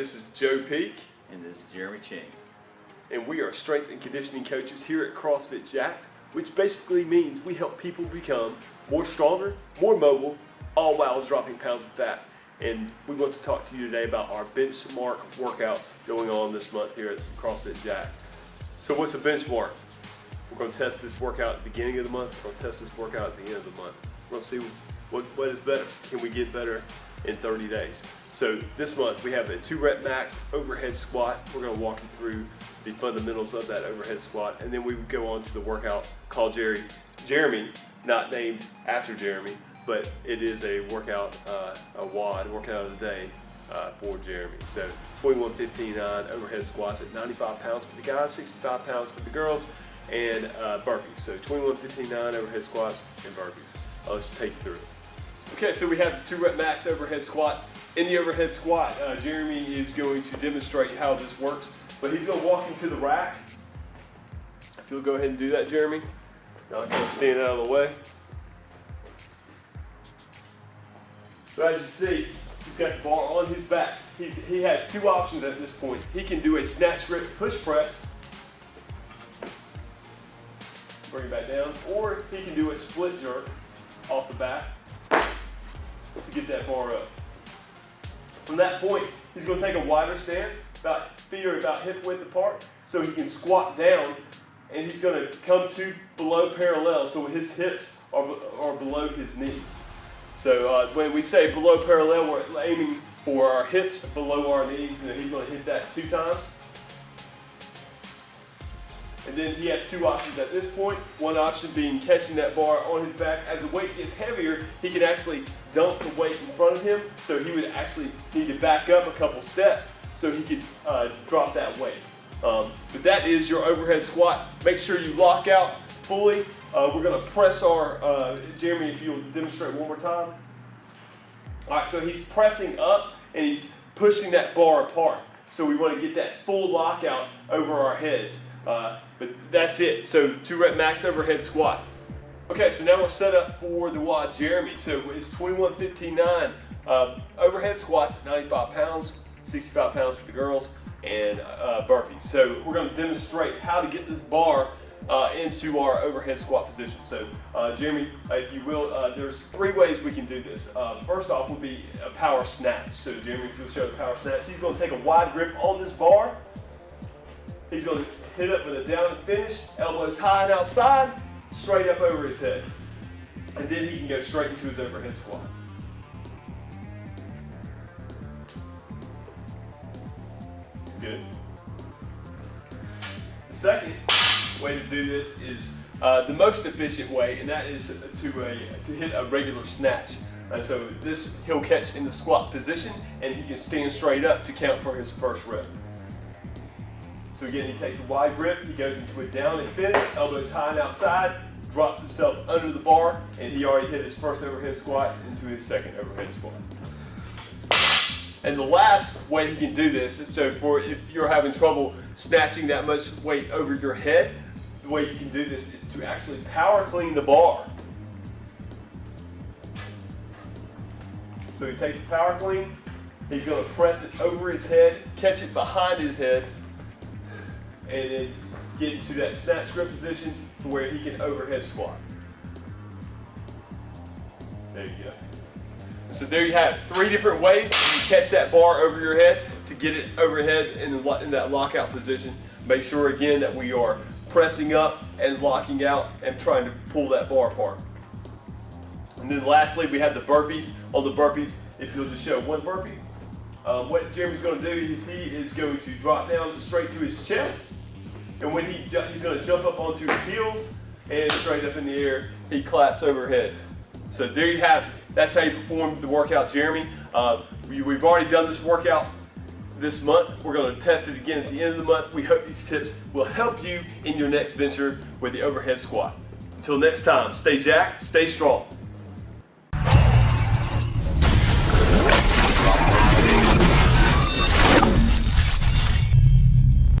this is Joe Peak. And this is Jeremy Ching. And we are strength and conditioning coaches here at CrossFit Jacked, which basically means we help people become more stronger, more mobile, all while dropping pounds of fat. And we want to talk to you today about our benchmark workouts going on this month here at CrossFit Jacked. So what's a benchmark? We're going to test this workout at the beginning of the month. We're going to test this workout at the end of the month. We're going to see what is better. Can we get better in 30 days? So this month we have a 2 rep max overhead squat. We're going to walk you through the fundamentals of that overhead squat, and then we would go on to the workout called Jeremy, not named after Jeremy, but it is a workout, a WOD, workout of the day for Jeremy. So 21-15-9 overhead squats at 95 pounds for the guys, 65 pounds for the girls, and burpees. So 21-15-9 overhead squats and burpees. Let's take you through it. Okay, so we have the 2 rep max overhead squat. In the overhead squat, Jeremy is going to demonstrate how this works, but he's going to walk into the rack. If you'll go ahead and do that, Jeremy. Now I'm going to stand out of the way. So as you see, he's got the bar on his back. He has 2 options at this point. He can do a snatch grip push press, bring it back down, or he can do a split jerk off the back to get that bar up. From that point, he's going to take a wider stance, feet are about hip width apart, so he can squat down, and he's going to come to below parallel, so his hips are below his knees. So when we say below parallel, we're aiming for our hips below our knees, and he's going to hit that 2 times. And then he has 2 options at this point. One option being catching that bar on his back. As the weight gets heavier, he can actually dump the weight in front of him, so he would actually need to back up a couple steps so he could drop that weight. But that is your overhead squat. Make sure you lock out fully. We're going to press our, Jeremy, if you'll demonstrate one more time. All right, so he's pressing up and he's pushing that bar apart. So we want to get that full lockout over our heads. But that's it. So 2 rep max overhead squat. Okay, so now we're set up for the WOD Jeremy. So it's 21-15-9 overhead squats at 95 pounds, 65 pounds for the girls, and burpees. So we're going to demonstrate how to get this bar into our overhead squat position. So Jeremy, if you will, there's 3 ways we can do this. First off would be a power snatch. So Jeremy, if you'll show the power snatch, he's going to take a wide grip on this bar. He's going to hit up with a down and finish, elbows high and outside, straight up over his head. And then he can go straight into his overhead squat. Good. The second way to do this is the most efficient way, and that is to hit a regular snatch. So this he'll catch in the squat position, and he can stand straight up to count for his first rep. So again, he takes a wide grip, he goes into a down and finish, elbows high and outside, drops himself under the bar, and he already hit his first overhead squat into his second overhead squat. And the last way he can do this is if you're having trouble snatching that much weight over your head, the way you can do this is to actually power clean the bar. So he takes a power clean, he's going to press it over his head, catch it behind his head, and then get into that snatch grip position to where he can overhead squat. There you go. And so there you have it. 3 different ways you catch that bar over your head to get it overhead in that lockout position. Make sure again that we are pressing up and locking out and trying to pull that bar apart. And then lastly, we have the burpees. On the burpees, if you'll just show one burpee, what Jeremy's going to do is he is going to drop down straight to his chest. And when he's going to jump up onto his heels and straight up in the air, he claps overhead. So there you have it. That's how you perform the workout, Jeremy. We've already done this workout this month. We're going to test it again at the end of the month. We hope these tips will help you in your next venture with the overhead squat. Until next time, stay jacked, stay strong.